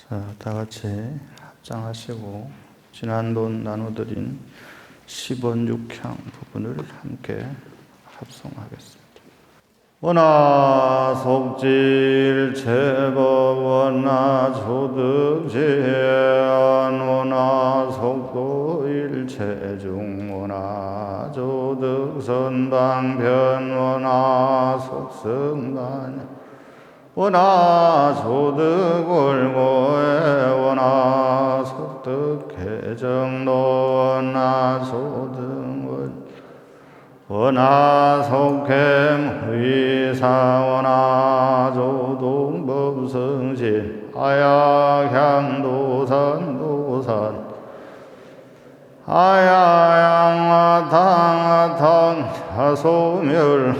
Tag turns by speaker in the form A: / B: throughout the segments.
A: 자, 다 같이 합장하시고 지난번 나눠드린 10원 6향 부분을 함께 합성하겠습니다. 원하 속질 제법 원하 조득제한 원하 속도 일체중 원하 조득 선방변 원하 속성반 원하 조득 월고에 원하 속득 개정로 원하 조득 원하 속행 의사 원하 조동 법성실 아야향도산 도산 아야양아탕아탕 하소멸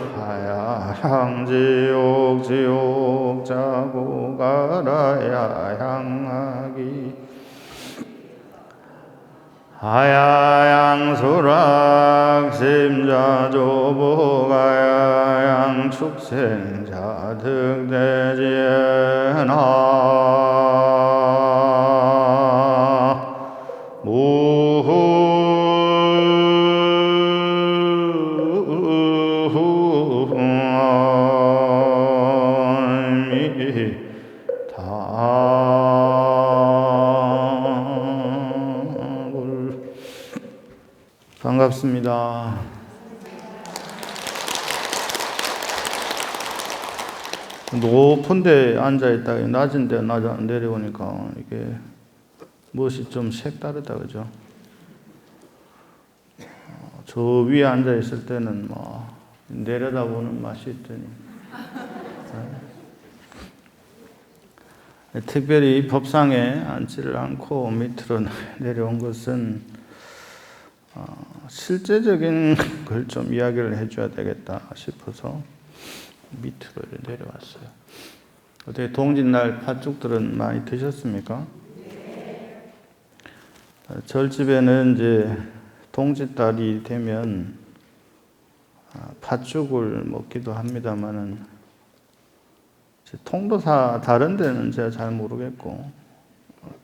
A: 아야향지옥 지옥 자고가라야 향하기 아야양수락 심자조복 아야양축생자 득대지나 무후 반갑습니다. 높은 데 앉아있다가 낮은 데 내려오니까 이게 무엇이 좀 색다르다, 그죠? 저 위에 앉아있을 때는 뭐 내려다보는 맛이 있더니 특별히 법상에 앉지를 않고 밑으로 내려온 것은 실제적인 걸 좀 이야기를 해줘야 되겠다 싶어서 밑으로 내려왔어요. 어떻게 동짓날 팥죽들은 많이 드셨습니까? 네. 절집에는 이제 동짓달이 되면 팥죽을 먹기도 합니다만은 통도사 다른 데는 제가 잘 모르겠고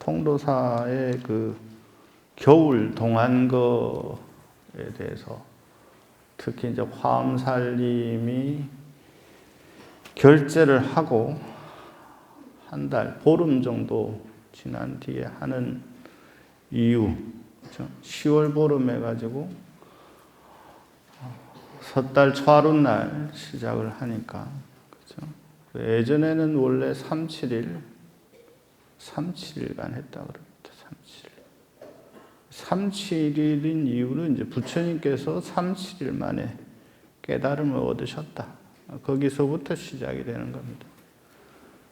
A: 통도사의 그 겨울 동안거에 대해서 특히 이제 화엄살림이 결제를 하고 한 달, 보름 정도 지난 뒤에 하는 이유, 그렇죠? 10월 보름 해가지고 섣달 초하룻날 시작을 하니까, 그렇죠? 예전에는 원래 37일간 했다 그럽니다. 37일인 이유는 이제 부처님께서 37일 만에 깨달음을 얻으셨다. 거기서부터 시작이 되는 겁니다.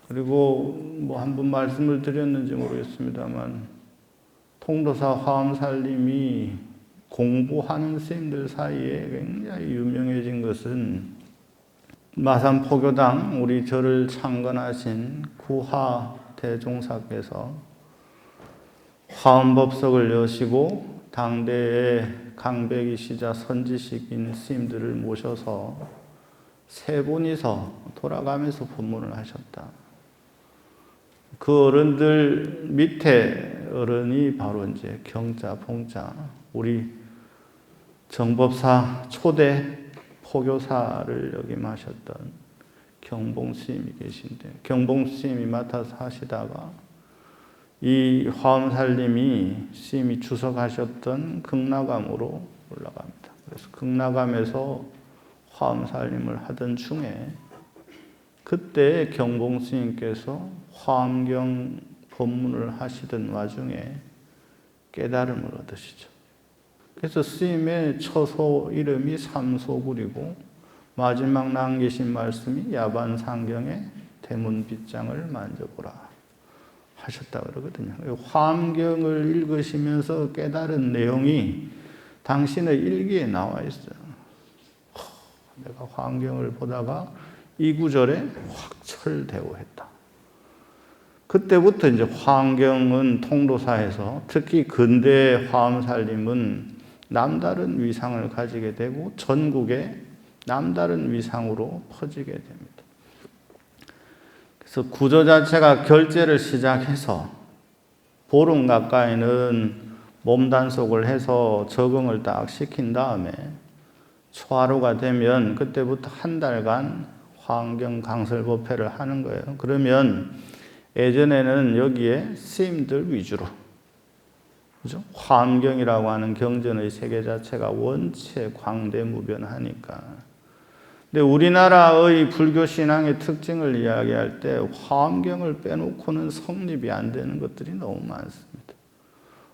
A: 그리고 뭐 한 번 말씀을 드렸는지 모르겠습니다만 통도사 화엄살림이 공부하는 스님들 사이에 굉장히 유명해진 것은 마산포교당 우리 절을 창건하신 구하 대종사께서 화엄법석을 여시고 당대의 강백이시자 선지식인 스님들을 모셔서 세 분이서 돌아가면서 법문을 하셨다. 그 어른들 밑에 어른이 바로 이제 경자, 봉자, 우리 정법사 초대 포교사를 역임하셨던 경봉 스님이 계신데 경봉 스님이 맡아서 하시다가 이 화엄살림이 스님이 주석하셨던 극락암으로 올라갑니다. 그래서 극락암에서 화엄살림을 하던 중에 그때 경봉 스님께서 화엄경 법문을 하시던 와중에 깨달음을 얻으시죠. 그래서 스님의 처소 이름이 삼소굴이고 마지막 남기신 말씀이 야반상경의 대문빗장을 만져보라 하셨다 그러거든요. 화엄경을 읽으시면서 깨달은 내용이 당신의 일기에 나와 있어요. 내가 화엄경을 보다가 이 구절에 확 철대오했다. 그때부터 이제 화엄경은 통도사에서 특히 근대 화엄살림은 남다른 위상을 가지게 되고 전국에 남다른 위상으로 퍼지게 됩니다. 그래서 구조 자체가 결제를 시작해서 보름 가까이는 몸 단속을 해서 적응을 딱 시킨 다음에 초하루가 되면 그때부터 한 달간 화엄경 강설법회를 하는 거예요. 그러면 예전에는 여기에 스님들 위주로, 그죠? 화엄경이라고 하는 경전의 세계 자체가 원체 광대무변하니까. 근데 우리나라의 불교 신앙의 특징을 이야기할 때 화엄경을 빼놓고는 성립이 안 되는 것들이 너무 많습니다.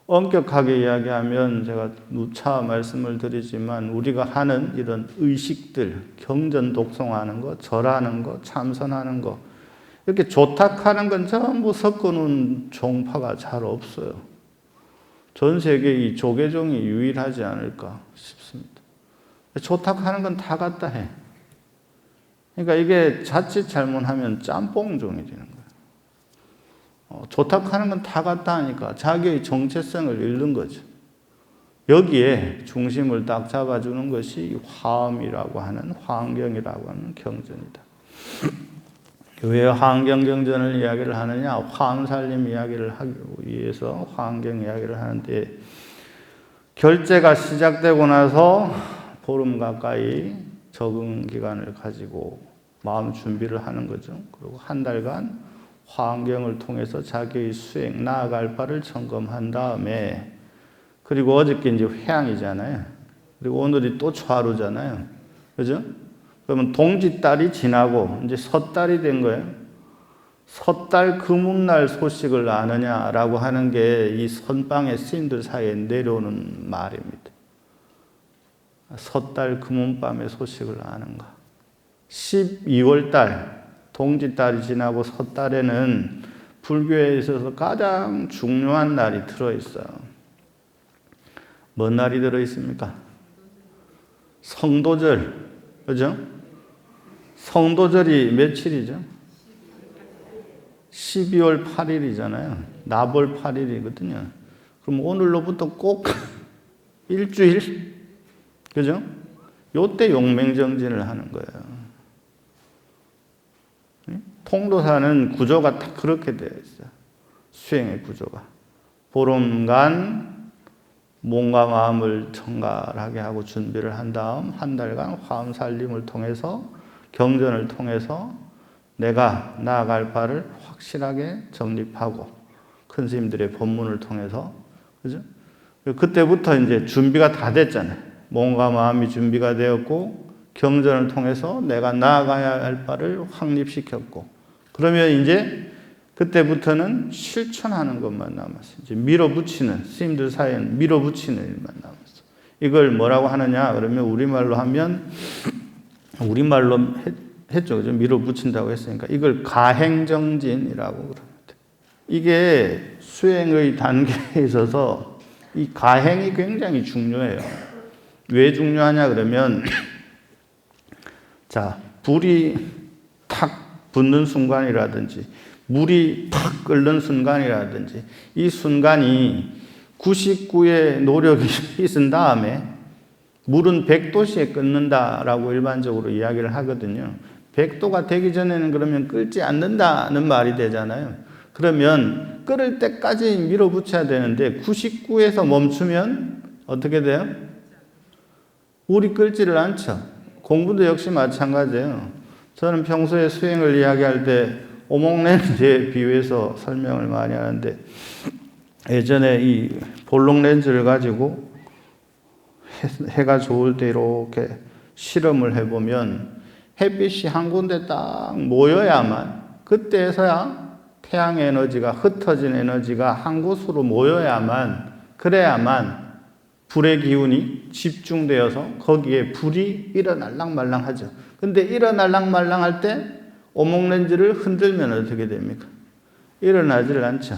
A: 엄격하게 이야기하면 제가 누차 말씀을 드리지만 우리가 하는 이런 의식들, 경전 독송하는 거, 절하는 거, 참선하는 거, 이렇게 조탁하는 건 전부 섞어놓은 종파가 잘 없어요. 전 세계 이 조계종이 유일하지 않을까 싶습니다. 조탁하는 건 다 갖다 해. 그러니까 이게 자칫 잘못하면 짬뽕종이 되는 거예요. 조탁하는 건 다 갖다 하니까 자기의 정체성을 잃는 거죠. 여기에 중심을 딱 잡아주는 것이 화엄이라고 하는, 화엄경이라고 하는 경전이다. 왜 화엄경 경전을 이야기를 하느냐? 화엄살림 이야기를 하기 위해서 화엄경 이야기를 하는데, 결제가 시작되고 나서 보름 가까이 적응 기간을 가지고 마음 준비를 하는 거죠. 그리고 한 달간 화엄경을 통해서 자기의 수행, 나아갈 바를 점검한 다음에, 그리고 어저께 이제 회양이잖아요. 그리고 오늘이 또 초하루잖아요. 그죠? 그러면 동짓달이 지나고 이제 섣달이 된 거예요. 섣달 금운날 소식을 아느냐라고 하는 게 이 선방의 스님들 사이에 내려오는 말입니다. 섣달 금운밤의 소식을 아는가. 12월달 동짓달이 지나고 섣달에는 불교에 있어서 가장 중요한 날이 들어있어요. 뭔 날이 들어있습니까? 성도절. 그죠? 성도절이 며칠이죠? 12월 8일이잖아요. 나벌 8일이거든요. 그럼 오늘로부터 꼭 일주일? 그죠? 요때 용맹정진을 하는 거예요. 통도사는 구조가 딱 그렇게 되어 있어요. 수행의 구조가. 보름간 몸과 마음을 정갈하게 하고 준비를 한 다음 한 달간 화엄살림을 통해서, 경전을 통해서 내가 나아갈 바를 확실하게 정립하고, 큰 스님들의 법문을 통해서, 그죠? 그때부터 이제 준비가 다 됐잖아요. 몸과 마음이 준비가 되었고, 경전을 통해서 내가 나아가야 할 바를 확립시켰고, 그러면 이제 그때부터는 실천하는 것만 남았어요. 이제 밀어붙이는, 스님들 사이에는 밀어붙이는 일만 남았어요. 이걸 뭐라고 하느냐? 그러면 우리말로 하면, 우리말로 했죠. 그죠? 밀어붙인다고 했으니까 이걸 가행정진이라고 그럽니다. 이게 수행의 단계에 있어서 이 가행이 굉장히 중요해요. 왜 중요하냐 그러면, 자, 불이 탁 붙는 순간이라든지, 물이 탁 끓는 순간이라든지, 이 순간이 99의 노력이 있은 다음에 물은 100도씨에 끓는다라고 일반적으로 이야기를 하거든요. 100도가 되기 전에는 그러면 끓지 않는다는 말이 되잖아요. 그러면 끓을 때까지 밀어붙여야 되는데 99에서 멈추면 어떻게 돼요? 물이 끓지를 않죠. 공부도 역시 마찬가지예요. 저는 평소에 수행을 이야기할 때 오목렌즈에 비유해서 설명을 많이 하는데, 예전에 이 볼록 렌즈를 가지고 해가 좋을 때 이렇게 실험을 해보면 햇빛이 한 군데 딱 모여야만, 그때서야 태양 에너지가, 흩어진 에너지가 한 곳으로 모여야만, 그래야만 불의 기운이 집중되어서 거기에 불이 일어날랑말랑 하죠. 근데 일어날랑말랑 할 때 오목렌즈를 흔들면 어떻게 됩니까? 일어나질 않죠.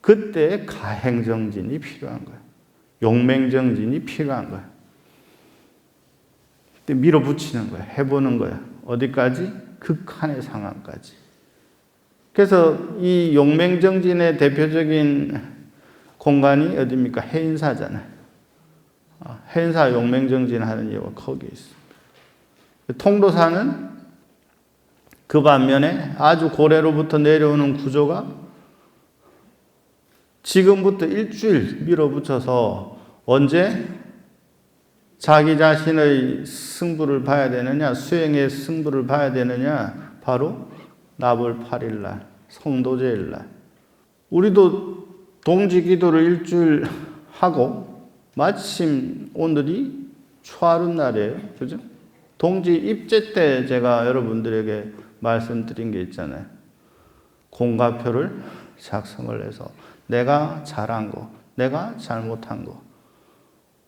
A: 그때 가행정진이 필요한 거예요. 용맹정진이 필요한 거예요. 그때 밀어붙이는 거예요. 해보는 거예요. 어디까지? 극한의 상황까지. 그래서 이 용맹정진의 대표적인 공간이 어디입니까? 해인사잖아요. 해인사 용맹정진 하는 이유가 거기에 있습니다. 통도사는 그 반면에 아주 고래로부터 내려오는 구조가 지금부터 일주일 밀어붙여서 언제 자기 자신의 승부를 봐야 되느냐, 수행의 승부를 봐야 되느냐, 바로 납월 8일날, 성도제일날. 우리도 동지기도를 일주일 하고 마침 오늘이 초하룻날이에요. 그죠? 동지 입제 때 제가 여러분들에게 말씀드린 게 있잖아요. 공과표를 작성을 해서 내가 잘한 거, 내가 잘못한 거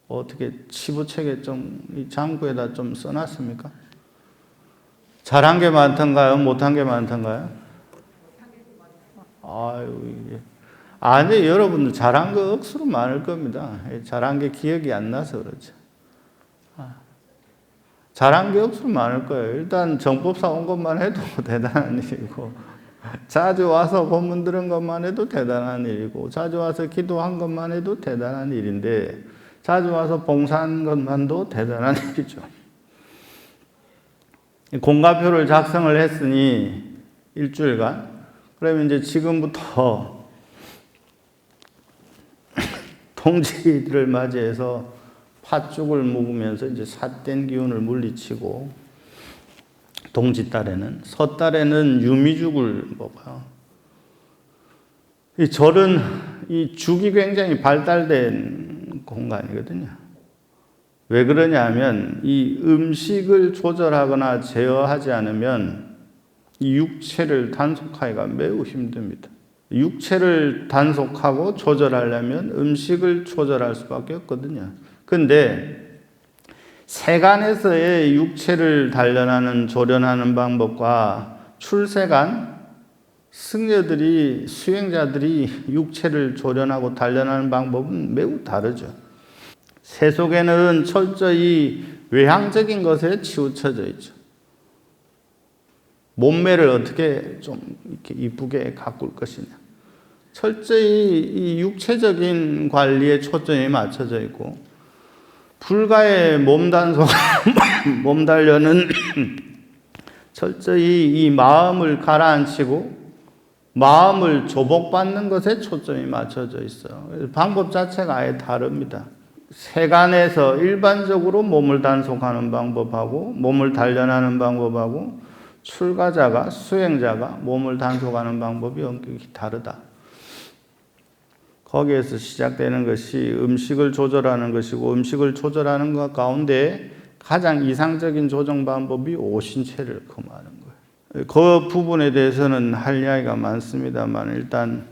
A: 어떻게 치부책에 좀 이 장부에다 좀 써놨습니까? 잘한 게 많던가요? 못한 게 많던가요? 아유, 이게. 아니, 여러분들 잘한 거 억수로 많을 겁니다. 잘한 게 기억이 안 나서 그렇죠. 잘한 게 억수로 많을 거예요. 일단 정법사 온 것만 해도 대단한 일이고, 자주 와서 법문 들은 것만 해도 대단한 일이고, 자주 와서 기도한 것만 해도 대단한 일인데, 자주 와서 봉사한 것만도 대단한 일이죠. 공과표를 작성을 했으니 일주일간, 그러면 이제 지금부터 동지들을 맞이해서 팥죽을 먹으면서 이제 삿된 기운을 물리치고, 동지달에는, 섣달에는 유미죽을 먹어요. 이 절은 이 죽이 굉장히 발달된 공간이거든요. 왜 그러냐면 이 음식을 조절하거나 제어하지 않으면 이 육체를 단속하기가 매우 힘듭니다. 육체를 단속하고 조절하려면 음식을 조절할 수밖에 없거든요. 근데 세간에서의 육체를 단련하는 조련하는 방법과 출세간 승려들이 수행자들이 육체를 조련하고 단련하는 방법은 매우 다르죠. 세속에는 철저히 외향적인 것에 치우쳐져 있죠. 몸매를 어떻게 좀 이렇게 이쁘게 가꿀 것이냐. 철저히 이 육체적인 관리에 초점이 맞춰져 있고, 불가의 몸단속, 몸단련은 철저히 이 마음을 가라앉히고 마음을 조복받는 것에 초점이 맞춰져 있어요. 방법 자체가 아예 다릅니다. 세간에서 일반적으로 몸을 단속하는 방법하고 몸을 단련하는 방법하고 출가자가 수행자가 몸을 단속하는 방법이 엄격히 다르다. 거기에서 시작되는 것이 음식을 조절하는 것이고, 음식을 조절하는 것 가운데 가장 이상적인 조정 방법이 오신채를 금하는 거예요. 그 부분에 대해서는 할 이야기가 많습니다만 일단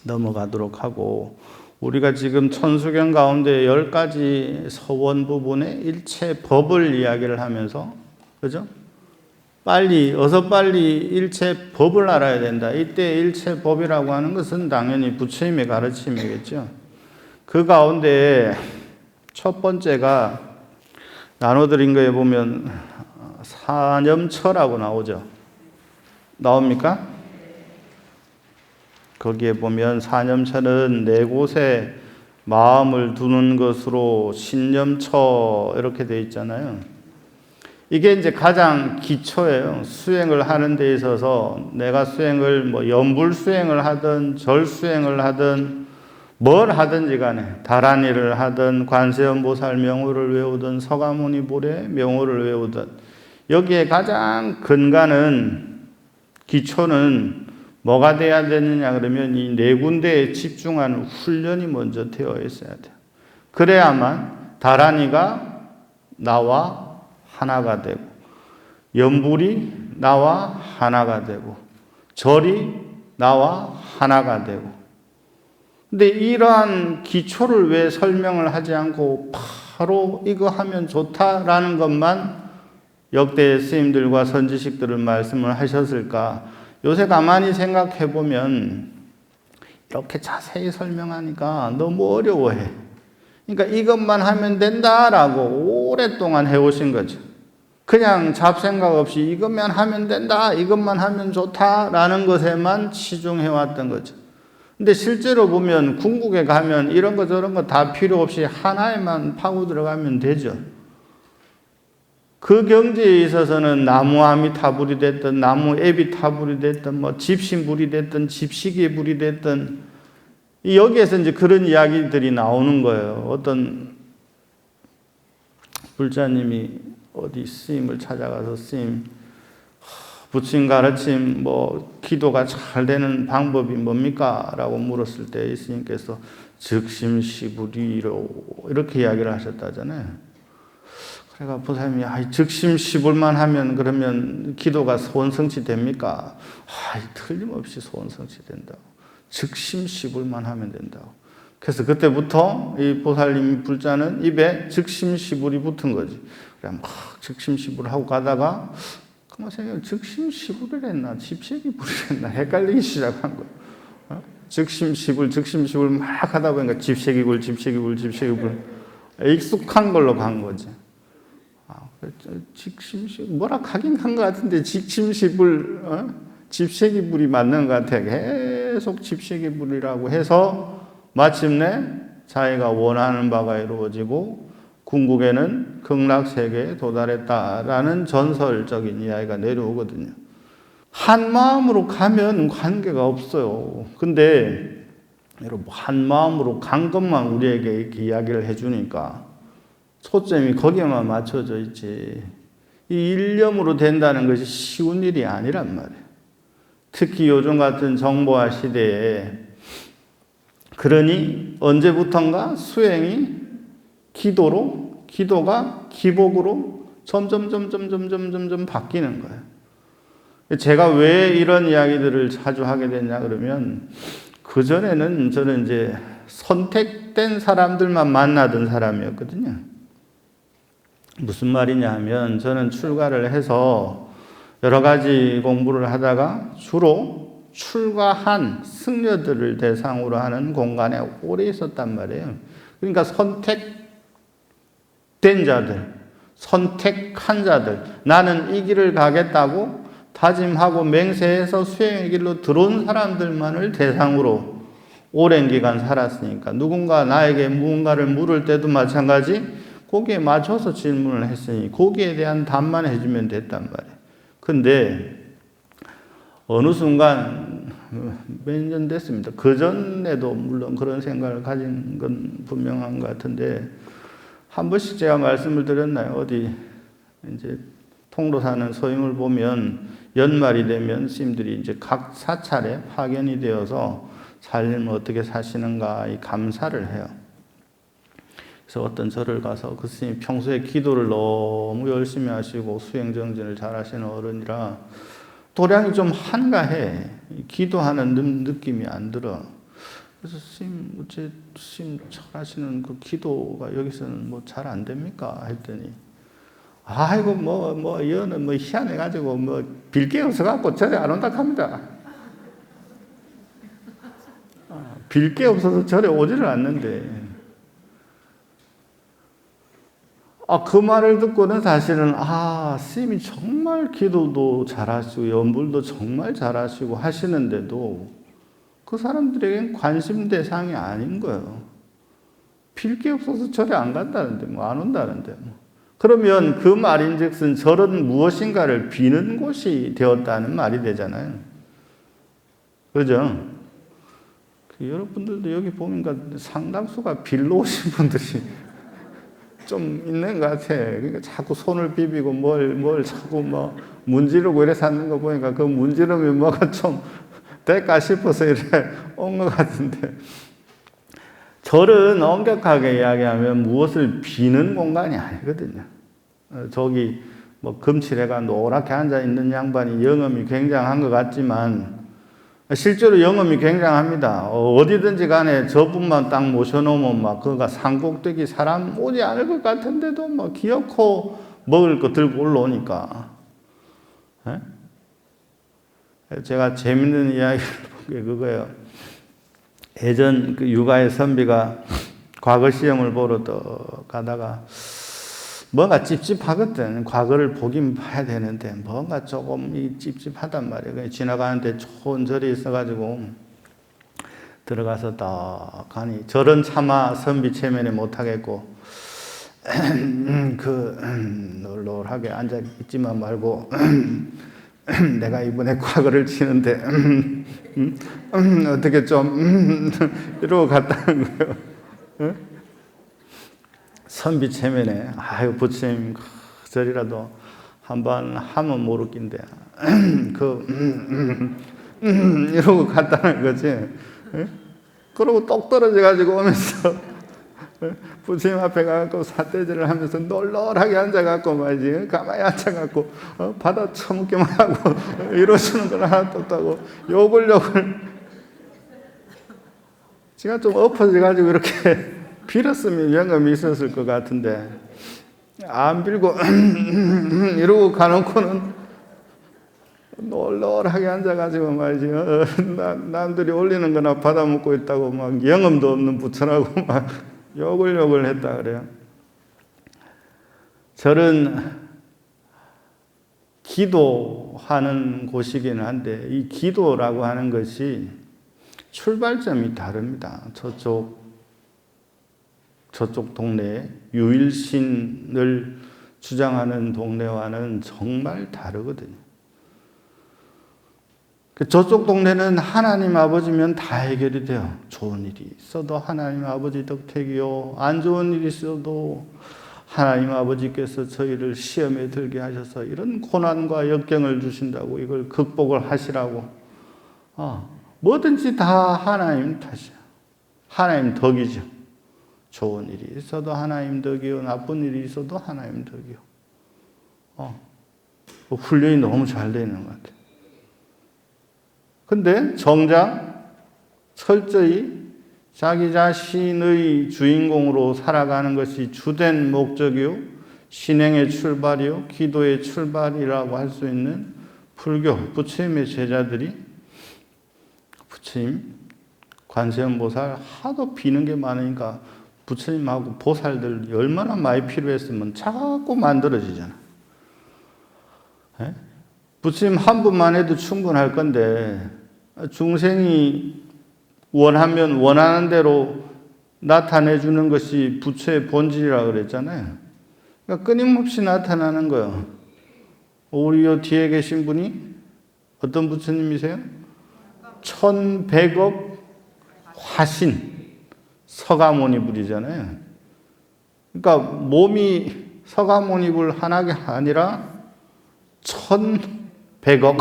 A: 넘어가도록 하고, 우리가 지금 천수경 가운데 10가지 서원 부분에 일체 법을 이야기를 하면서, 그죠? 어서 빨리 일체 법을 알아야 된다. 이때 일체 법이라고 하는 것은 당연히 부처님의 가르침이겠죠. 그 가운데 첫 번째가 나눠드린 거에 보면 사념처라고 나오죠. 나옵니까? 거기에 보면 사념처는 네 곳에 마음을 두는 것으로 신념처 이렇게 되어 있잖아요. 이게 이제 가장 기초예요. 수행을 하는 데 있어서 내가 수행을 연불 수행을 하든 절 수행을 하든 뭘 하든지 간에 다란이를 하든 관세음보살 명호를 외우든 서가모니 보례 명호를 외우든 여기에 가장 근간은 기초는 뭐가 돼야 되느냐 그러면 이 네 군데에 집중하는 훈련이 먼저 되어 있어야 돼요. 그래야만 다란이가 나와 하나가 되고, 연불이 나와 하나가 되고, 절이 나와 하나가 되고. 근데 이러한 기초를 왜 설명을 하지 않고 바로 이거 하면 좋다라는 것만 역대 스님들과 선지식들을 말씀을 하셨을까? 요새 가만히 생각해 보면 이렇게 자세히 설명하니까 너무 어려워해. 그러니까 이것만 하면 된다라고 오랫동안 해오신 거죠. 그냥 잡생각 없이 이것만 하면 된다, 이것만 하면 좋다라는 것에만 치중해왔던 거죠. 근데 실제로 보면 궁극에 가면 이런 거 저런 거 다 필요 없이 하나에만 파고 들어가면 되죠. 그 경지에 있어서는 나무 아미타불이 됐든 나무 애비타불이 됐든 집신불이 됐든 집시계불이 됐든 여기에서 이제 그런 이야기들이 나오는 거예요. 어떤 불자님이 어디 스님을 찾아가서 스님, 부처님 가르침 기도가 잘 되는 방법이 뭡니까? 라고 물었을 때 스님께서 즉심시불이로 이렇게 이야기를 하셨다잖아요. 그러니까 보살님이 즉심시불만 하면 그러면 기도가 소원성취 됩니까? 틀림없이 소원성취 된다고. 즉심시불만 하면 된다고. 그래서 그때부터 이 보살님 불자는 입에 즉심시불이 붙은 거지. 그래 막 즉심시불하고 가다가 그만 생각 즉심시불을 했나 집세기불을 했나 헷갈리기 시작한 거예요. 즉심시불 막 하다 보니까 집세기불 익숙한 걸로 간 거지. 직심시불 뭐라 하긴 한 것 같은데 직심시불 집세기불이 맞는 것 같아. 계속 집세기불이라고 해서 마침내 자기가 원하는 바가 이루어지고 궁극에는 극락세계에 도달했다라는 전설적인 이야기가 내려오거든요. 한 마음으로 가면 관계가 없어요. 근데 여러분 한 마음으로 간 것만 우리에게 이렇게 이야기를 해주니까 초점이 거기에만 맞춰져 있지. 이 일념으로 된다는 것이 쉬운 일이 아니란 말이에요. 특히 요즘 같은 정보화 시대에 그러니 언제부턴가 수행이 기도가 기복으로 점점 바뀌는 거예요. 제가 왜 이런 이야기들을 자주 하게 됐냐 그러면 그전에는 저는 이제 선택된 사람들만 만나던 사람이었거든요. 무슨 말이냐 하면 저는 출가를 해서 여러 가지 공부를 하다가 주로 출가한 승려들을 대상으로 하는 공간에 오래 있었단 말이에요. 그러니까 선택된 자들, 선택한 자들, 나는 이 길을 가겠다고 다짐하고 맹세해서 수행의 길로 들어온 사람들만을 대상으로 오랜 기간 살았으니까 누군가 나에게 무언가를 물을 때도 마찬가지 거기에 맞춰서 질문을 했으니 거기에 대한 답만 해주면 됐단 말이에요. 근데 어느 순간 몇 년 됐습니다. 그 전에도 물론 그런 생각을 가진 건 분명한 것 같은데 한 번씩 제가 말씀을 드렸나요? 어디 이제 통로 사는 소임을 보면 연말이 되면 스님들이 이제 각 사찰에 파견이 되어서 삶을 어떻게 사시는가 이 감사를 해요. 그래서 어떤 절을 가서 그 스님 평소에 기도를 너무 열심히 하시고 수행정진을 잘 하시는 어른이라 도량이 좀 한가해. 기도하는 느낌이 안 들어. 그래서 스님, 어째 스님 잘하시는 그 기도가 여기서는 뭐 잘 안 됩니까? 했더니 아이고 여는 희한해가지고 빌 게 없어갖고 절에 안 온다 합니다. 빌 게 없어서 절에 오지를 않는데. 그 말을 듣고는 사실은 스님이 정말 기도도 잘하시고 연불도 정말 잘하시고 하시는데도 그 사람들에겐 관심 대상이 아닌 거예요. 빌 게 없어서 절에 안 간다는데 안 온다는데 그러면 그 말인즉슨 절은 무엇인가를 비는 곳이 되었다는 말이 되잖아요. 그죠? 여러분들도 여기 보니까 상당수가 빌러 오신 분들이 좀 있는 것 같아. 그러니까 자꾸 손을 비비고 뭘 자꾸 문지르고 이래 사는 거 보니까 그 문지름이 뭐가 좀 될까 싶어서 이래 온 것 같은데. 절은 엄격하게 이야기하면 무엇을 비는 공간이 아니거든요. 저기 금칠해가 노랗게 앉아 있는 양반이 영험이 굉장한 것 같지만 실제로 영험이 굉장합니다. 어디든지 간에 저분만 딱 모셔놓으면 그가 산꼭대기 사람 오지 않을 것 같은데도 기어코 먹을 거 들고 올라오니까. 제가 재밌는 이야기를 본 게 그거예요. 예전 그 육아의 선비가 과거 시험을 보러 또 가다가 뭔가 찝찝하거든. 과거를 보긴 봐야 되는데 뭔가 조금 찝찝하단 말이에요. 지나가는데 좋은 절이 있어가지고 들어가서 딱 가니 절은 차마 선비 체면에 못하겠고 널널하게 앉아있지만 말고 내가 이번에 과거를 치는데 어떻게 좀 이러고 갔다는 거예요. 선비 체면에 아유 부처님 저리라도 한번 하면 모르긴데 이러고 갔다는 거지. 그러고 똑 떨어져 가지고 오면서 부처님 앞에 가서 삿대질을 하면서 널널하게 앉아갖고 말이지 가만히 앉아갖고 받아 처먹기만 하고 이러시는 걸 하나도 없다고 욕을 제가 좀 엎어져가지고 이렇게 빌었으면 영감이 있었을 것 같은데 안 빌고 이러고 가놓고는 널널하게 앉아가지고 말이지 남들이 올리는 거나 받아먹고 있다고 막 영음도 없는 부처라고 막 욕을 했다 그래요. 절은 기도하는 곳이기는 한데 이 기도라고 하는 것이 출발점이 다릅니다. 저쪽 동네 유일신을 주장하는 동네와는 정말 다르거든요. 저쪽 동네는 하나님 아버지면 다 해결이 돼요. 좋은 일이 있어도 하나님 아버지 덕택이요. 안 좋은 일이 있어도 하나님 아버지께서 저희를 시험에 들게 하셔서 이런 고난과 역경을 주신다고 이걸 극복을 하시라고. 뭐든지 다 하나님 탓이야. 하나님 덕이죠. 좋은 일이 있어도 하나님 덕이요. 나쁜 일이 있어도 하나님 덕이요. 훈련이 너무 잘 되어 있는 것 같아요. 근데 정작 철저히 자기 자신의 주인공으로 살아가는 것이 주된 목적이요, 신행의 출발이요, 기도의 출발이라고 할 수 있는 불교, 부처님의 제자들이 부처님, 관세음보살 하도 비는 게 많으니까 부처님하고 보살들 얼마나 많이 필요했으면 자꾸 만들어지잖아. 부처님 한 분만 해도 충분할 건데 중생이 원하면 원하는 대로 나타내 주는 것이 부처의 본질이라고 그랬잖아요. 그러니까 끊임없이 나타나는 거예요. 우리 요 뒤에 계신 분이 어떤 부처님이세요? 1100억 화신 서가모니불이잖아요. 그러니까 몸이 서가모니불 하나가 아니라 1100억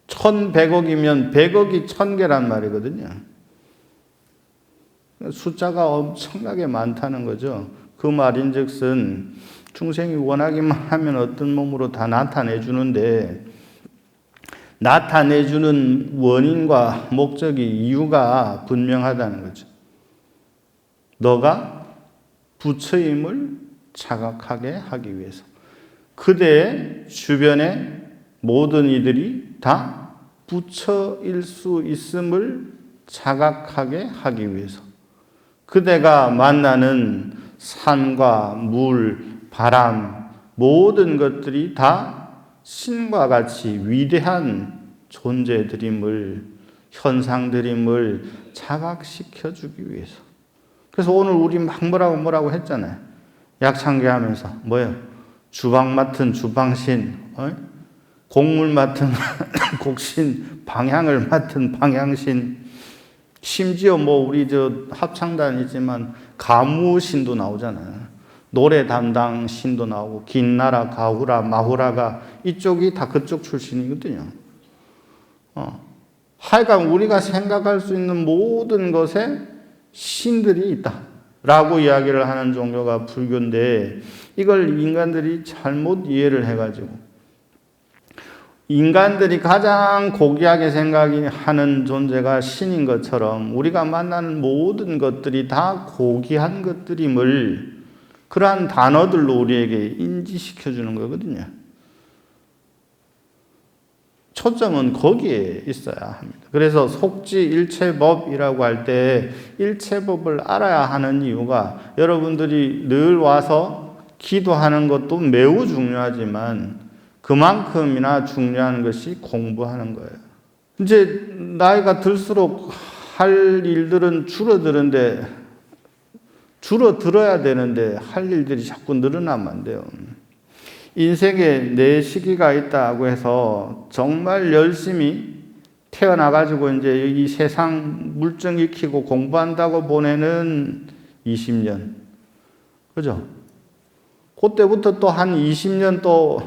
A: 1100억이면 100억이 1000개란 말이거든요. 숫자가 엄청나게 많다는 거죠. 그 말인즉슨 중생이 원하기만 하면 어떤 몸으로 다 나타내 주는데 나타내 주는 원인과 목적이 이유가 분명하다는 거죠. 너가 부처임을 자각하게 하기 위해서. 그대의 주변의 모든 이들이 다 부처일 수 있음을 자각하게 하기 위해서. 그대가 만나는 산과 물, 바람, 모든 것들이 다 신과 같이 위대한 존재들임을, 현상들임을 자각시켜 주기 위해서. 그래서 오늘 우리 막 뭐라고 했잖아요. 약창계 하면서. 뭐예요? 주방 맡은 주방신, 곡물 맡은 곡신, 방향을 맡은 방향신, 심지어 우리 합창단이지만 가무신도 나오잖아요. 노래 담당 신도 나오고, 긴나라, 가후라, 마후라가 이쪽이 다 그쪽 출신이거든요. 하여간 우리가 생각할 수 있는 모든 것에 신들이 있다. 라고 이야기를 하는 종교가 불교인데, 이걸 인간들이 잘못 이해를 해가지고, 인간들이 가장 고귀하게 생각하는 존재가 신인 것처럼 우리가 만나는 모든 것들이 다 고귀한 것들임을 그러한 단어들로 우리에게 인지시켜 주는 거거든요. 초점은 거기에 있어야 합니다. 그래서 속지 일체법이라고 할 때 일체법을 알아야 하는 이유가 여러분들이 늘 와서 기도하는 것도 매우 중요하지만 그만큼이나 중요한 것이 공부하는 거예요. 이제 나이가 들수록 할 일들은 줄어들어야 되는데 할 일들이 자꾸 늘어나면 안 돼요. 인생에 네 시기가 있다고 해서 정말 열심히 태어나가지고 이제 이 세상 물정 익히고 공부한다고 보내는 20년. 그죠? 그때부터 또 한 20년 또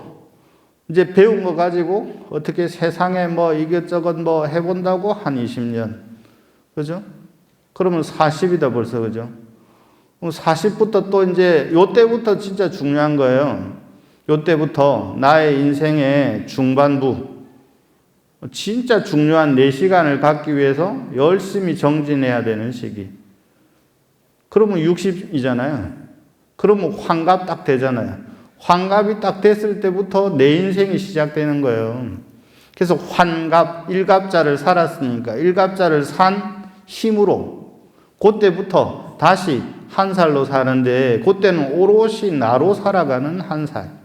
A: 이제 배운 거 가지고 어떻게 세상에 뭐 이것저것 뭐 해본다고 한 20년. 그죠? 그러면 40이다 벌써. 그죠? 그럼 40부터 또 이제 요때부터 진짜 중요한 거예요. 요때부터 나의 인생의 중반부. 진짜 중요한 4시간을 갖기 위해서 열심히 정진해야 되는 시기. 그러면 60이잖아요. 그러면 환갑 딱 되잖아요. 환갑이 딱 됐을 때부터 내 인생이 시작되는 거예요. 그래서 환갑, 일갑자를 살았으니까 일갑자를 산 힘으로 그때부터 다시 한 살로 사는데 그때는 오롯이 나로 살아가는 한 살.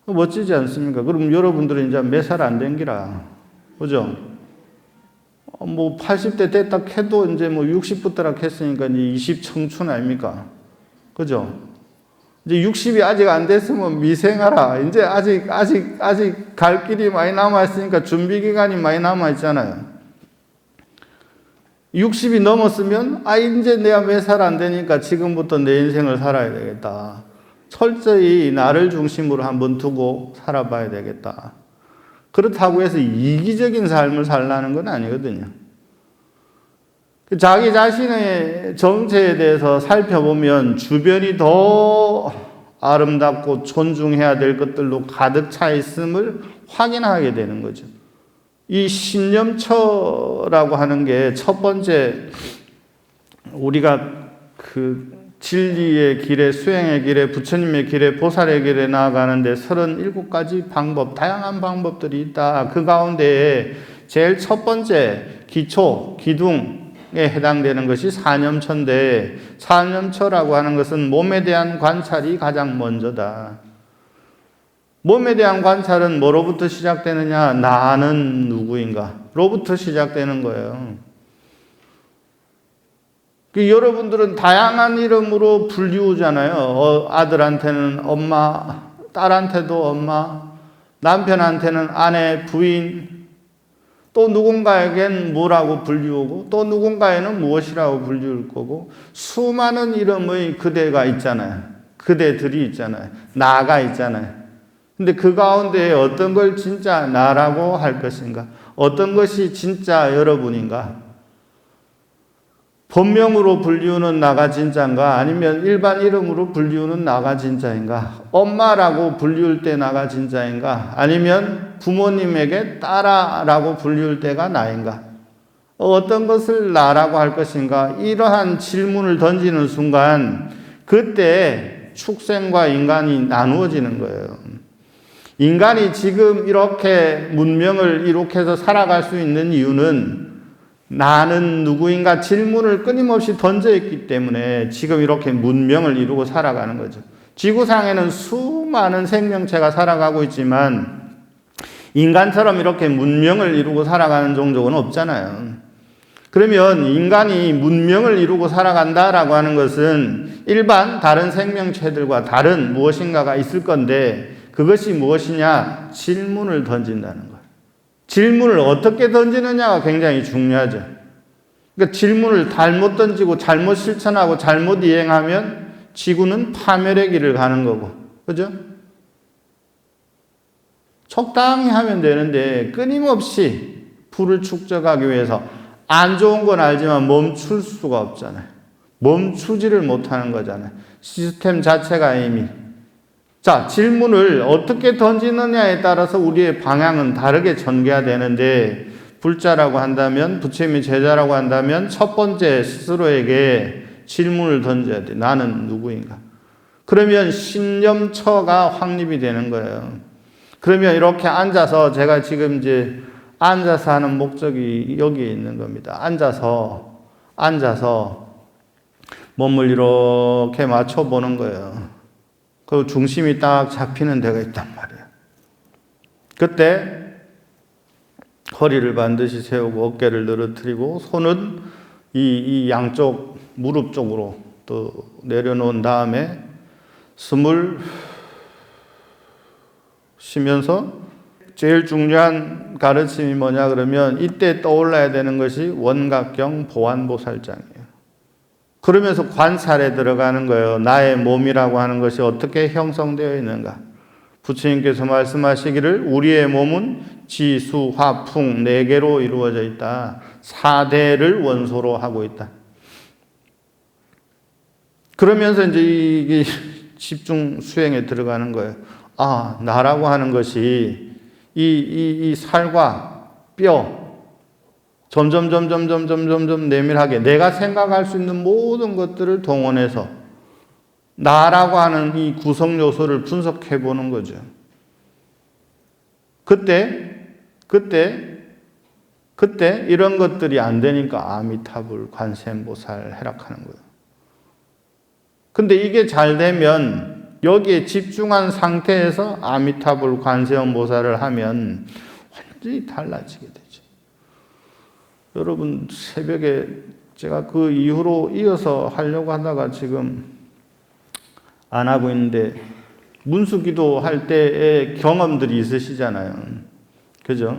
A: 멋지지 않습니까? 그럼 여러분들은 이제 몇 살 안 된 기라. 그죠? 뭐 80대 됐다 해도 이제 뭐 60부터라 했으니까 이제 20 청춘 아닙니까? 그죠? 이제 60이 아직 안 됐으면 미생하라. 이제 아직 갈 길이 많이 남아있으니까 준비 기간이 많이 남아있잖아요. 60이 넘었으면, 이제 내가 몇 살 안 되니까 지금부터 내 인생을 살아야 되겠다. 철저히 나를 중심으로 한번 두고 살아봐야 되겠다. 그렇다고 해서 이기적인 삶을 살라는 건 아니거든요. 자기 자신의 정체에 대해서 살펴보면 주변이 더 아름답고 존중해야 될 것들로 가득 차 있음을 확인하게 되는 거죠. 이 신념처라고 하는 게 첫 번째 우리가 그 진리의 길에, 수행의 길에, 부처님의 길에, 보살의 길에 나아가는데 37가지 방법, 다양한 방법들이 있다. 그 가운데 제일 첫 번째 기초, 기둥에 해당되는 것이 사념처인데, 사념처라고 하는 것은 몸에 대한 관찰이 가장 먼저다. 몸에 대한 관찰은 뭐로부터 시작되느냐? 나는 누구인가? 로부터 시작되는 거예요. 여러분들은 다양한 이름으로 불리우잖아요. 아들한테는 엄마, 딸한테도 엄마, 남편한테는 아내, 부인, 또 누군가에겐 뭐라고 불리우고, 또 누군가에는 무엇이라고 불리울 거고, 수많은 이름의 그대가 있잖아요. 그대들이 있잖아요. 나가 있잖아요. 근데 그 가운데 어떤 걸 진짜 나라고 할 것인가? 어떤 것이 진짜 여러분인가? 본명으로 불리우는 나가 진짜인가? 아니면 일반 이름으로 불리우는 나가 진짜인가? 엄마라고 불리울 때 나가 진짜인가? 아니면 부모님에게 딸아라고 불리울 때가 나인가? 어떤 것을 나라고 할 것인가? 이러한 질문을 던지는 순간 그때 축생과 인간이 나누어지는 거예요. 인간이 지금 이렇게 문명을 이룩해서 살아갈 수 있는 이유는 나는 누구인가 질문을 끊임없이 던져있기 때문에 지금 이렇게 문명을 이루고 살아가는 거죠. 지구상에는 수많은 생명체가 살아가고 있지만 인간처럼 이렇게 문명을 이루고 살아가는 종족은 없잖아요. 그러면 인간이 문명을 이루고 살아간다라고 하는 것은 일반 다른 생명체들과 다른 무엇인가가 있을 건데 그것이 무엇이냐? 질문을 던진다는 거예요. 질문을 어떻게 던지느냐가 굉장히 중요하죠. 그러니까 질문을 잘못 던지고 잘못 실천하고 잘못 이행하면 지구는 파멸의 길을 가는 거고. 그죠? 적당히 하면 되는데 끊임없이 불을 축적하기 위해서 안 좋은 건 알지만 멈출 수가 없잖아요. 멈추지를 못하는 거잖아요. 시스템 자체가 이미. 자, 질문을 어떻게 던지느냐에 따라서 우리의 방향은 다르게 전개가 되는데 불자라고 한다면, 부처님이 제자라고 한다면 첫 번째 스스로에게 질문을 던져야 돼. 나는 누구인가? 그러면 신념처가 확립이 되는 거예요. 그러면 이렇게 앉아서 제가 지금 이제 앉아서 하는 목적이 여기에 있는 겁니다. 앉아서 몸을 이렇게 맞춰보는 거예요. 그 중심이 딱 잡히는 데가 있단 말이에요. 그때 허리를 반드시 세우고 어깨를 늘어뜨리고 손은 이 양쪽 무릎 쪽으로 또 내려놓은 다음에 숨을 쉬면서 제일 중요한 가르침이 뭐냐 그러면 이때 떠올라야 되는 것이 원각경 보안보살장이에요. 그러면서 관찰에 들어가는 거예요. 나의 몸이라고 하는 것이 어떻게 형성되어 있는가. 부처님께서 말씀하시기를 우리의 몸은 지, 수, 화, 풍 4개로 이루어져 있다. 4대를 원소로 하고 있다. 그러면서 이제 이게 집중 수행에 들어가는 거예요. 아, 나라고 하는 것이 이 살과 뼈 점점 내밀하게 내가 생각할 수 있는 모든 것들을 동원해서 나라고 하는 이 구성 요소를 분석해 보는 거죠. 그때 이런 것들이 안 되니까 아미타불, 관세음보살 해락하는 거예요. 근데 이게 잘 되면 여기에 집중한 상태에서 아미타불, 관세음보살을 하면 완전히 달라지게 되죠. 여러분 새벽에 제가 그 이후로 이어서 하려고 하다가 지금 안 하고 있는데 문수기도 할 때의 경험들이 있으시잖아요. 그죠?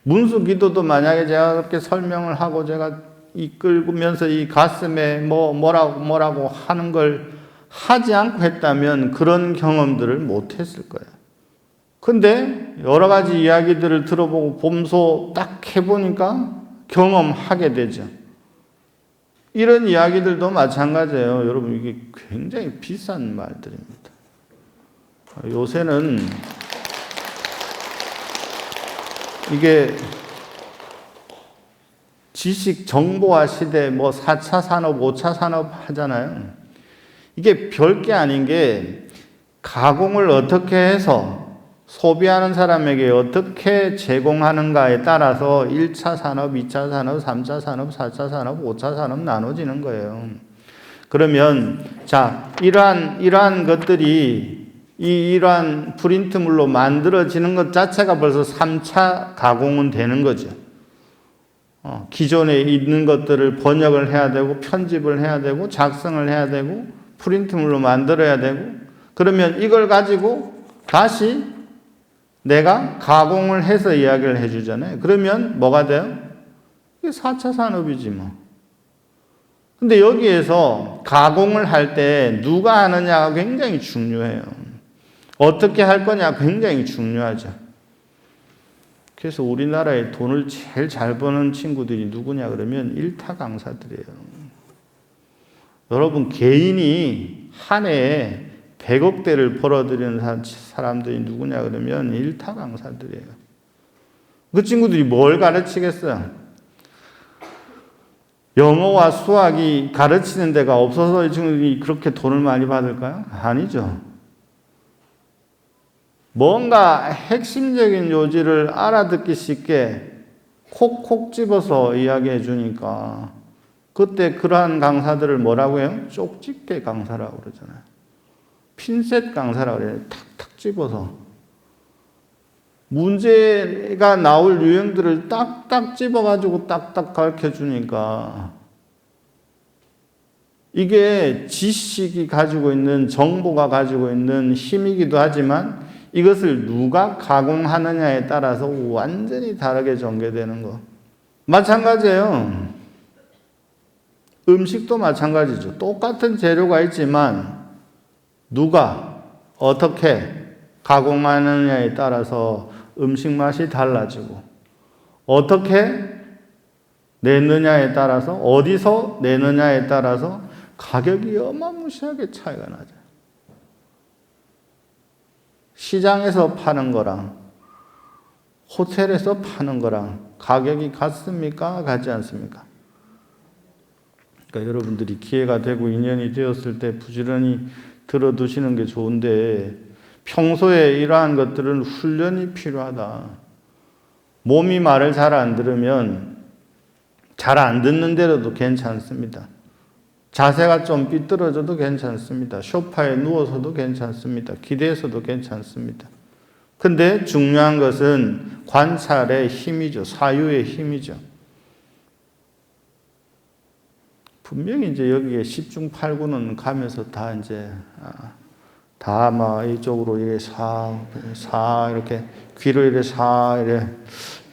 A: 문수기도도 만약에 제가 그렇게 설명을 하고 제가 이끌면서 이 가슴에 뭐라고 하는 걸 하지 않고 했다면 그런 경험들을 못 했을 거예요. 근데 여러 가지 이야기들을 들어보고 봄소 딱 해보니까 경험하게 되죠. 이런 이야기들도 마찬가지예요. 여러분 이게 굉장히 비싼 말들입니다. 요새는 이게 지식 정보화 시대 4차 산업, 5차 산업 하잖아요. 이게 별게 아닌 게 가공을 어떻게 해서 소비하는 사람에게 어떻게 제공하는가에 따라서 1차 산업, 2차 산업, 3차 산업, 4차 산업, 5차 산업 나눠지는 거예요. 그러면 자, 이러한 것들이 이러한 프린트물로 만들어지는 것 자체가 벌써 3차 가공은 되는 거죠. 기존에 있는 것들을 번역을 해야 되고 편집을 해야 되고 작성을 해야 되고 프린트물로 만들어야 되고 그러면 이걸 가지고 다시 내가 가공을 해서 이야기를 해주잖아요. 그러면 뭐가 돼요? 이게 4차 산업이지 뭐. 근데 여기에서 가공을 할 때 누가 하느냐가 굉장히 중요해요. 어떻게 할 거냐 굉장히 중요하죠. 그래서 우리나라에 돈을 제일 잘 버는 친구들이 누구냐 그러면 일타 강사들이에요. 여러분 개인이 한 해에 100억대를 벌어들이는 사람들이 누구냐 그러면 일타 강사들이에요. 그 친구들이 뭘 가르치겠어요? 영어와 수학이 가르치는 데가 없어서 이 친구들이 그렇게 돈을 많이 받을까요? 아니죠. 뭔가 핵심적인 요지를 알아듣기 쉽게 콕콕 집어서 이야기해 주니까 그때 그러한 강사들을 뭐라고 해요? 쪽집게 강사라고 그러잖아요. 핀셋 강사라고 그래요. 탁탁 집어서. 문제가 나올 유형들을 딱딱 집어가지고 딱딱 가르쳐 주니까 이게 지식이 가지고 있는 정보가 가지고 있는 힘이기도 하지만 이것을 누가 가공하느냐에 따라서 완전히 다르게 전개되는 거. 마찬가지예요. 음식도 마찬가지죠. 똑같은 재료가 있지만 누가 어떻게 가공하느냐에 따라서 음식 맛이 달라지고 어떻게 내느냐에 따라서 어디서 내느냐에 따라서 가격이 어마무시하게 차이가 나죠. 시장에서 파는 거랑 호텔에서 파는 거랑 가격이 같습니까? 같지 않습니까? 그러니까 여러분들이 기회가 되고 인연이 되었을 때 부지런히 들어두시는 게 좋은데 평소에 이러한 것들은 훈련이 필요하다. 몸이 말을 잘 안 들으면 잘 안 듣는 대로도 괜찮습니다. 자세가 좀 삐뚤어져도 괜찮습니다. 소파에 누워서도 괜찮습니다. 기대서도 괜찮습니다. 근데 중요한 것은 관찰의 힘이죠. 사유의 힘이죠. 분명히 이제 여기에 10중 8구는 가면서 다 다 막 이쪽으로 이렇게 사 이렇게 귀를 이렇게 이래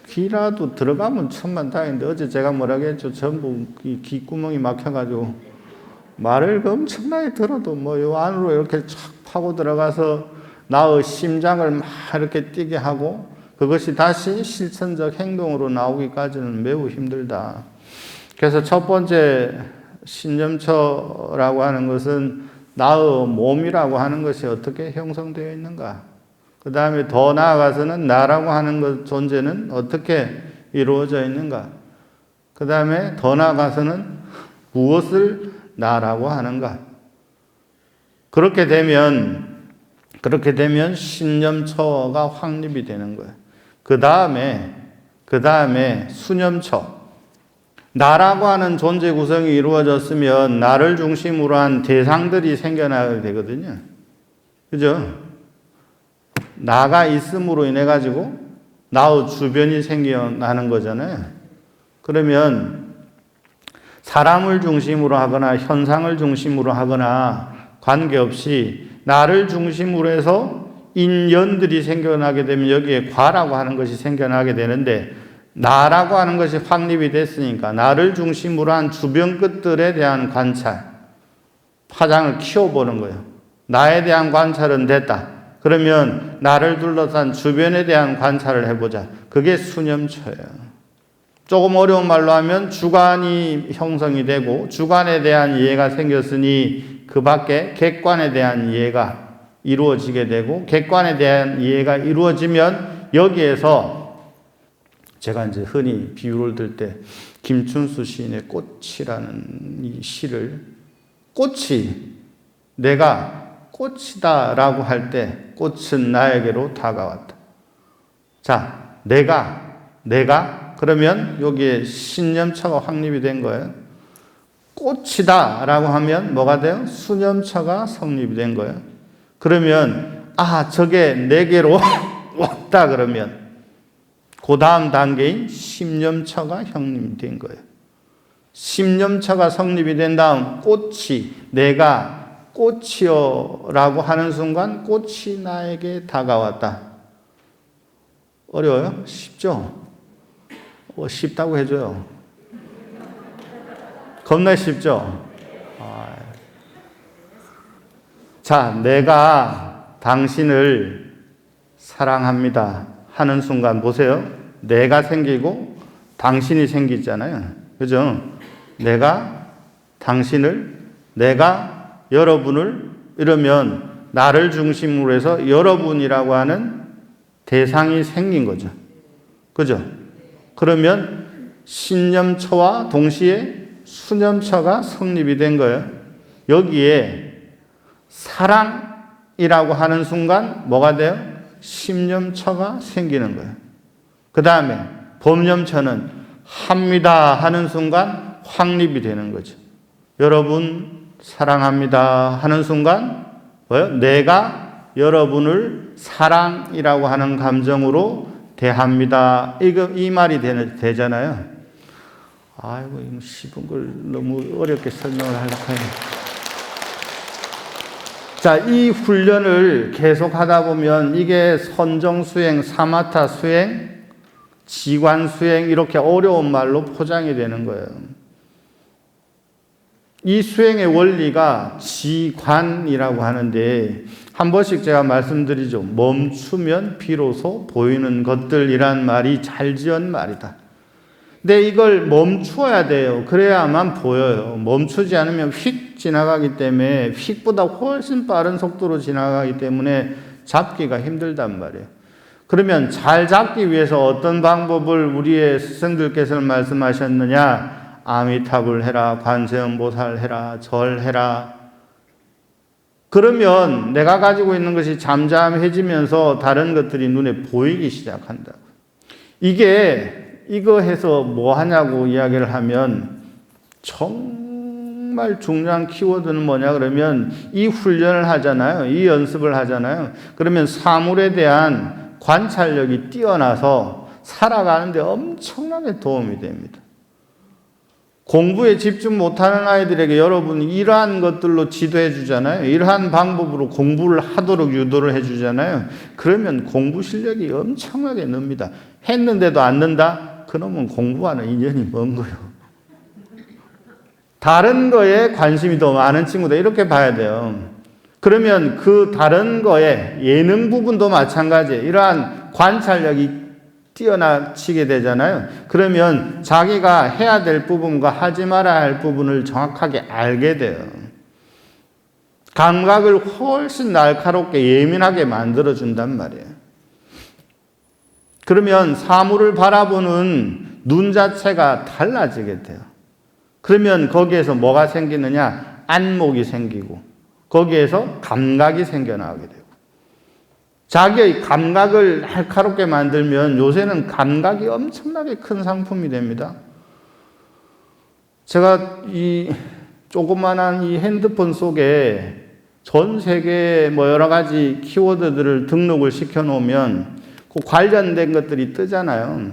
A: 귀라도 들어가면 천만 다행인데 어제 제가 뭐라고 했죠? 전부 이 귓구멍이 막혀가지고 말을 엄청나게 들어도 뭐 요 안으로 이렇게 착 파고 들어가서 나의 심장을 막 이렇게 뛰게 하고 그것이 다시 실천적 행동으로 나오기까지는 매우 힘들다. 그래서 첫 번째 신념처라고 하는 것은 나의 몸이라고 하는 것이 어떻게 형성되어 있는가. 그 다음에 더 나아가서는 나라고 하는 것 존재는 어떻게 이루어져 있는가. 그 다음에 더 나아가서는 무엇을 나라고 하는가. 그렇게 되면 신념처가 확립이 되는 거예요. 그 다음에 수념처. 나라고 하는 존재 구성이 이루어졌으면 나를 중심으로 한 대상들이 생겨나게 되거든요. 그죠? 나가 있음으로 인해 가지고 나의 주변이 생겨나는 거잖아요. 그러면 사람을 중심으로 하거나 현상을 중심으로 하거나 관계없이 나를 중심으로 해서 인연들이 생겨나게 되면 여기에 과라고 하는 것이 생겨나게 되는데 나라고 하는 것이 확립이 됐으니까 나를 중심으로 한 주변 것들에 대한 관찰, 파장을 키워보는 거예요. 나에 대한 관찰은 됐다. 그러면 나를 둘러싼 주변에 대한 관찰을 해보자. 그게 수념처예요. 조금 어려운 말로 하면 주관이 형성이 되고 주관에 대한 이해가 생겼으니 그 밖에 객관에 대한 이해가 이루어지게 되고 객관에 대한 이해가 이루어지면 여기에서 제가 이제 흔히 비유를 들 때 김춘수 시인의 꽃이라는 이 시를 꽃이 내가 꽃이다라고 할 때 꽃은 나에게로 다가왔다. 자, 내가 그러면 여기에 신념처가 확립이 된 거예요. 꽃이다라고 하면 뭐가 돼요? 수념처가 성립이 된 거예요. 그러면 저게 내게로 왔다 그러면 그 다음 단계인 심념처가 형성된 거예요. 심념처가 성립이 된 다음 꽃이 내가 꽃이여라고 하는 순간 꽃이 나에게 다가왔다. 어려워요? 쉽죠? 쉽다고 해줘요. 겁나 쉽죠? 자, 내가 당신을 사랑합니다 하는 순간 보세요. 내가 생기고 당신이 생기잖아요. 그죠? 내가 당신을, 내가 여러분을 이러면 나를 중심으로 해서 여러분이라고 하는 대상이 생긴 거죠. 그죠? 그러면 신념처와 동시에 수념처가 성립이 된 거예요. 여기에 사랑이라고 하는 순간 뭐가 돼요? 심념처가 생기는 거예요. 그 다음에 법념처는 합니다 하는 순간 확립이 되는 거죠. 여러분 사랑합니다 하는 순간 뭐예요? 내가 여러분을 사랑이라고 하는 감정으로 대합니다. 이 말이 되잖아요. 아이고, 이거 쉽은 걸 너무 어렵게 설명을 하려고 해요. 자, 이 훈련을 계속 하다 보면 이게 선정 수행, 사마타 수행, 지관 수행 이렇게 어려운 말로 포장이 되는 거예요. 이 수행의 원리가 지관이라고 하는데 한 번씩 제가 말씀드리죠. 멈추면 비로소 보이는 것들이란 말이 잘 지은 말이다. 근데 이걸 멈추어야 돼요. 그래야만 보여요. 멈추지 않으면 휙 지나가기 때문에 휙보다 훨씬 빠른 속도로 지나가기 때문에 잡기가 힘들단 말이에요. 그러면 잘 잡기 위해서 어떤 방법을 우리의 스승들께서는 말씀하셨느냐? 아미타불 해라, 관세음보살 해라, 절해라. 그러면 내가 가지고 있는 것이 잠잠해지면서 다른 것들이 눈에 보이기 시작한다. 이거 해서 뭐 하냐고 이야기를 하면 정말 중요한 키워드는 뭐냐 그러면 이 훈련을 하잖아요. 이 연습을 하잖아요. 그러면 사물에 대한 관찰력이 뛰어나서 살아가는데 엄청나게 도움이 됩니다. 공부에 집중 못하는 아이들에게 여러분이 이러한 것들로 지도해 주잖아요. 이러한 방법으로 공부를 하도록 유도를 해 주잖아요. 그러면 공부 실력이 엄청나게 늡니다. 했는데도 안 는다? 그러면 공부와는 인연이 먼 거예요. 다른 거에 관심이 더 많은 친구다. 이렇게 봐야 돼요. 그러면 그 다른 거에 예능 부분도 마찬가지예요. 이러한 관찰력이 뛰어나치게 되잖아요. 그러면 자기가 해야 될 부분과 하지 말아야 할 부분을 정확하게 알게 돼요. 감각을 훨씬 날카롭게 예민하게 만들어준단 말이에요. 그러면 사물을 바라보는 눈 자체가 달라지게 돼요. 그러면 거기에서 뭐가 생기느냐? 안목이 생기고 거기에서 감각이 생겨나게 돼요. 자기의 감각을 날카롭게 만들면 요새는 감각이 엄청나게 큰 상품이 됩니다. 제가 이 조그만한 이 핸드폰 속에 전 세계 뭐 여러 가지 키워드들을 등록을 시켜 놓으면 그 관련된 것들이 뜨잖아요.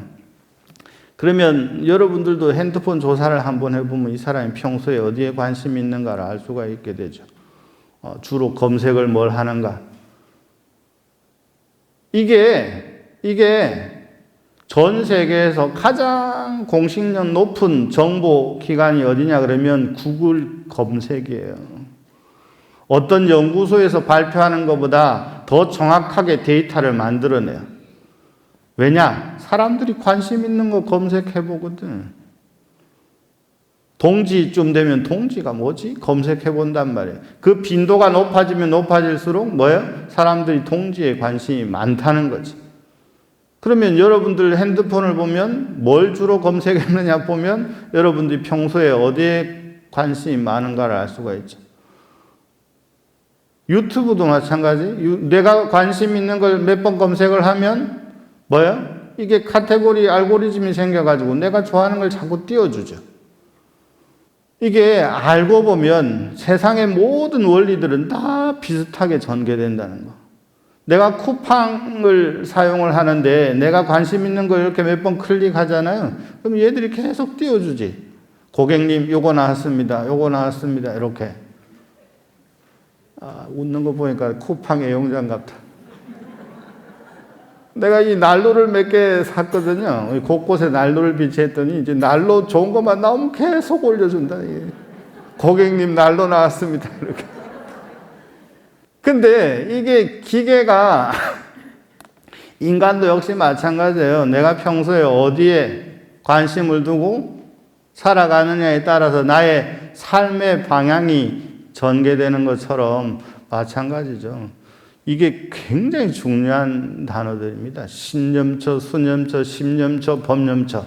A: 그러면 여러분들도 핸드폰 조사를 한번 해보면 이 사람이 평소에 어디에 관심이 있는가를 알 수가 있게 되죠. 주로 검색을 뭘 하는가. 이게 전 세계에서 가장 공식력 높은 정보 기관이 어디냐 그러면 구글 검색이에요. 어떤 연구소에서 발표하는 것보다 더 정확하게 데이터를 만들어내요. 왜냐? 사람들이 관심 있는 거 검색해 보거든. 동지쯤 되면 동지가 뭐지? 검색해 본단 말이에요. 그 빈도가 높아지면 높아질수록 뭐예요? 사람들이 동지에 관심이 많다는 거지. 그러면 여러분들 핸드폰을 보면 뭘 주로 검색했느냐 보면 여러분들이 평소에 어디에 관심이 많은가를 알 수가 있죠. 유튜브도 마찬가지. 내가 관심 있는 걸 몇 번 검색을 하면 뭐예요? 이게 카테고리 알고리즘이 생겨가지고 내가 좋아하는 걸 자꾸 띄워주죠. 이게 알고 보면 세상의 모든 원리들은 다 비슷하게 전개된다는 거. 내가 쿠팡을 사용을 하는데 내가 관심 있는 걸 이렇게 몇 번 클릭하잖아요. 그럼 얘들이 계속 띄워주지. 고객님, 요거 나왔습니다. 요거 나왔습니다. 이렇게. 웃는 거 보니까 쿠팡의 용장 같아. 내가 이 난로를 몇 개 샀거든요. 곳곳에 난로를 비치했더니 이제 난로 좋은 것만 나오면 계속 올려준다. 고객님 난로 나왔습니다. 이렇게. 근데 이게 기계가 인간도 역시 마찬가지예요. 내가 평소에 어디에 관심을 두고 살아가느냐에 따라서 나의 삶의 방향이 전개되는 것처럼 마찬가지죠. 이게 굉장히 중요한 단어들입니다. 신념처, 수념처, 심념처, 법념처.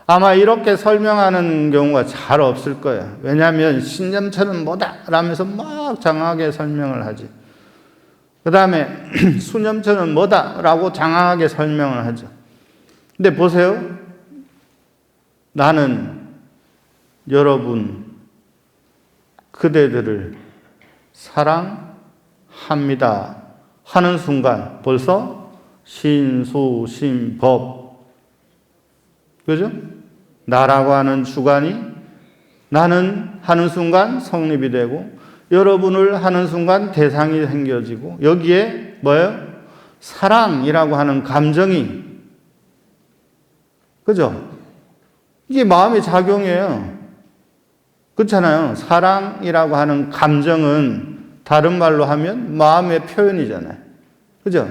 A: 아마 이렇게 설명하는 경우가 잘 없을 거예요. 왜냐하면 신념처는 뭐다? 라면서 막 장황하게 설명을 하지. 그 다음에 수념처는 뭐다? 라고 장황하게 설명을 하죠. 근데 보세요. 나는 여러분, 그대들을 사랑합니다. 하는 순간 벌써 신수심법, 그죠? 나라고 하는 주관이 나는 하는 순간 성립이 되고 여러분을 하는 순간 대상이 생겨지고 여기에 뭐예요? 사랑이라고 하는 감정이, 그죠? 이게 마음의 작용이에요. 그렇잖아요. 사랑이라고 하는 감정은 다른 말로 하면 마음의 표현이잖아요. 그죠?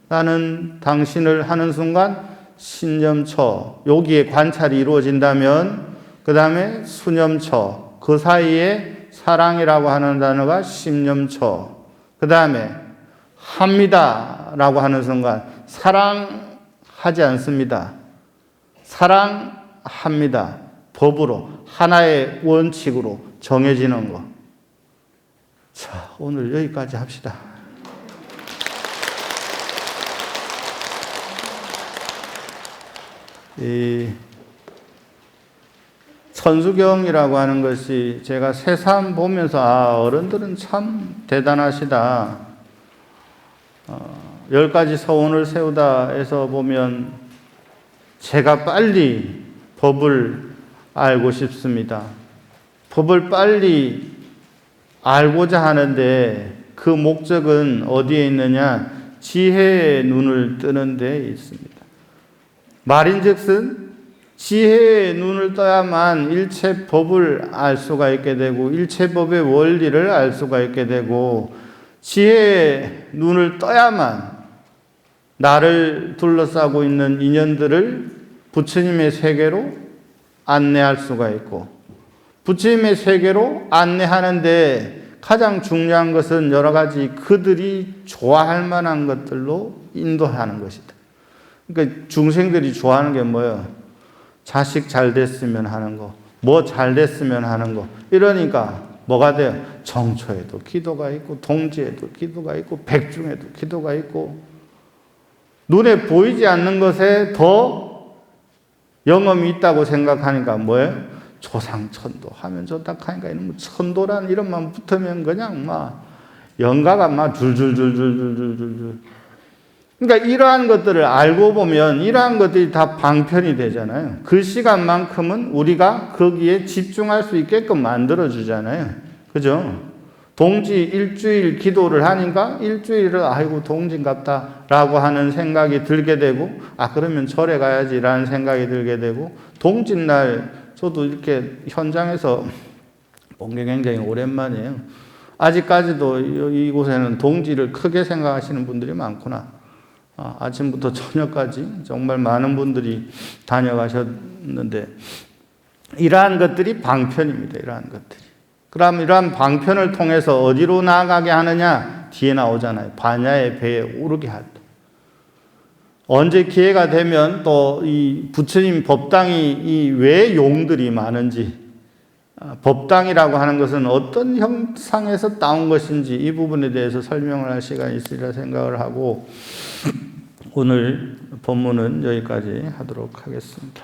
A: 나는 당신을 하는 순간 신념처, 여기에 관찰이 이루어진다면 그 다음에 수념처, 그 사이에 사랑이라고 하는 단어가 심념처, 그 다음에 합니다 라고 하는 순간 사랑하지 않습니다. 사랑합니다. 법으로, 하나의 원칙으로 정해지는 거. 자, 오늘 여기까지 합시다. 이 천수경이라고 하는 것이 제가 새삼 보면서 어른들은 참 대단하시다. 10가지 서원을 세우다에서 보면 제가 빨리 법을 알고 싶습니다. 법을 빨리 알고자 하는데 그 목적은 어디에 있느냐? 지혜의 눈을 뜨는 데 있습니다. 말인즉슨 지혜의 눈을 떠야만 일체 법을 알 수가 있게 되고 일체 법의 원리를 알 수가 있게 되고 지혜의 눈을 떠야만 나를 둘러싸고 있는 인연들을 부처님의 세계로 안내할 수가 있고 부처님의 세계로 안내하는데 가장 중요한 것은 여러 가지 그들이 좋아할 만한 것들로 인도하는 것이다. 그러니까 중생들이 좋아하는 게 뭐예요? 자식 잘 됐으면 하는 거, 뭐 잘 됐으면 하는 거. 이러니까 뭐가 돼요? 정초에도 기도가 있고 동지에도 기도가 있고 백중에도 기도가 있고 눈에 보이지 않는 것에 더 영험이 있다고 생각하니까 뭐예요? 조상천도 하면 좋다 하니까 이런 천도란 이름만 붙으면 그냥 막 영가가 막 줄줄줄줄줄줄줄. 그러니까 이러한 것들을 알고 보면 이러한 것들이 다 방편이 되잖아요. 그 시간만큼은 우리가 거기에 집중할 수 있게끔 만들어 주잖아요. 그죠? 동지 일주일 기도를 하니까 일주일을 아이고 동지인갑다라고 하는 생각이 들게 되고 그러면 절에 가야지라는 생각이 들게 되고 동짓날 저도 이렇게 현장에서 본 게 굉장히 오랜만이에요. 아직까지도 이곳에는 동지를 크게 생각하시는 분들이 많구나. 아침부터 저녁까지 정말 많은 분들이 다녀가셨는데 이러한 것들이 방편입니다. 이러한 것들이. 그럼 이러한 방편을 통해서 어디로 나아가게 하느냐? 뒤에 나오잖아요. 반야의 배에 오르게 하다. 언제 기회가 되면 또 이 부처님 법당이 왜 용들이 많은지, 법당이라고 하는 것은 어떤 형상에서 따온 것인지 이 부분에 대해서 설명을 할 시간이 있으리라 생각을 하고 오늘 본문은 여기까지 하도록 하겠습니다.